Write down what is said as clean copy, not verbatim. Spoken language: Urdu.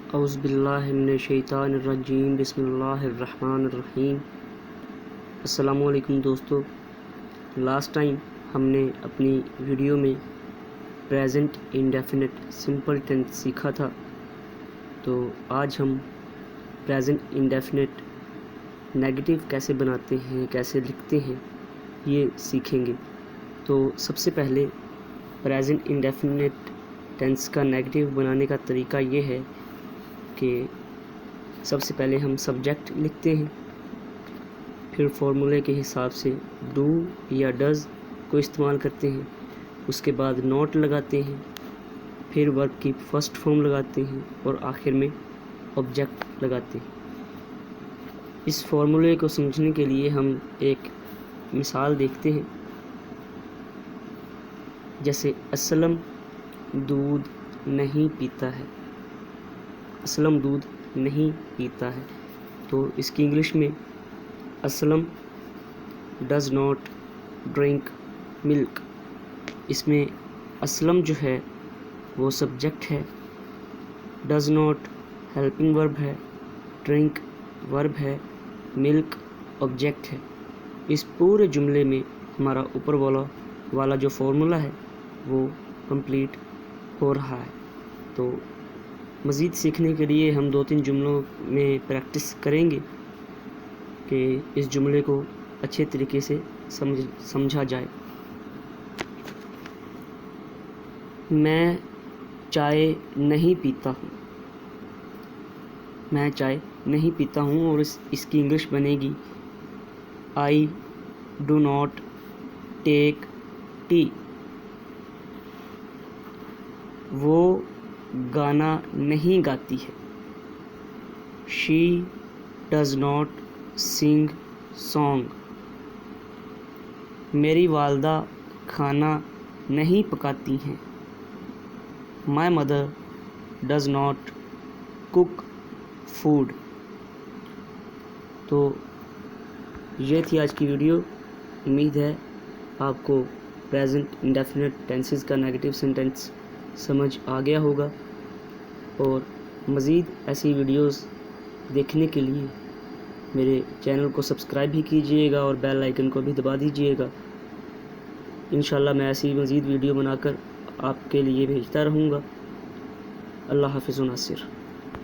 اعوذ باللہ من الشیطان الرجیم بسم اللہ الرحمن الرحیم۔ السلام علیکم دوستو، لاسٹ ٹائم ہم نے اپنی ویڈیو میں پریزنٹ انڈیفینٹ سمپل ٹینس سیکھا تھا، تو آج ہم پریزنٹ انڈیفینٹ نیگیٹو کیسے بناتے ہیں، کیسے لکھتے ہیں، یہ سیکھیں گے۔ تو سب سے پہلے پریزنٹ انڈیفینٹ ٹینس کا نیگیٹو بنانے کا طریقہ یہ ہے کہ سب سے پہلے ہم سبجیکٹ لکھتے ہیں، پھر فارمولے کے حساب سے ڈو یا ڈز کو استعمال کرتے ہیں، اس کے بعد نوٹ لگاتے ہیں، پھر ورب کی فرسٹ فارم لگاتے ہیں اور آخر میں آبجیکٹ لگاتے ہیں۔ اس فارمولے کو سمجھنے کے لیے ہم ایک مثال دیکھتے ہیں، جیسے اسلم دودھ نہیں پیتا ہے۔ اسلم دودھ نہیں پیتا ہے، تو اس کی انگلش میں Aslam does not drink milk. اس میں اسلم جو ہے وہ سبجیکٹ ہے، ڈز ناٹ ہیلپنگ ورب ہے، ڈرنک ورب ہے، ملک آبجیکٹ ہے۔ اس پورے جملے میں ہمارا اوپر والا جو فارمولا ہے وہ کمپلیٹ ہو رہا ہے۔ تو مزید سیکھنے کے لیے ہم 2-3 جملوں میں پریکٹس کریں گے کہ اس جملے کو اچھے طریقے سے سمجھا جائے۔ میں چائے نہیں پیتا ہوں۔ میں چائے نہیں پیتا ہوں اور اس کی انگلش بنے گی I do not take tea. وہ گانا نہیں گاتی ہے، she does not sing song. میری والدہ کھانا نہیں پکاتی ہیں، my mother does not cook food. تو یہ تھی آج کی ویڈیو۔ امید ہے آپ کو پریزنٹ انڈیفینٹ ٹینسز کا نیگیٹو سینٹینس سمجھ آ گیا ہوگا، اور مزید ایسی ویڈیوز دیکھنے کے لیے میرے چینل کو سبسکرائب بھی کیجیے گا اور بیل آئیکن کو بھی دبا دیجیے گا۔ انشاءاللہ میں ایسی مزید ویڈیو بنا کر آپ کے لیے بھیجتا رہوں گا۔ اللہ حافظ و ناصر۔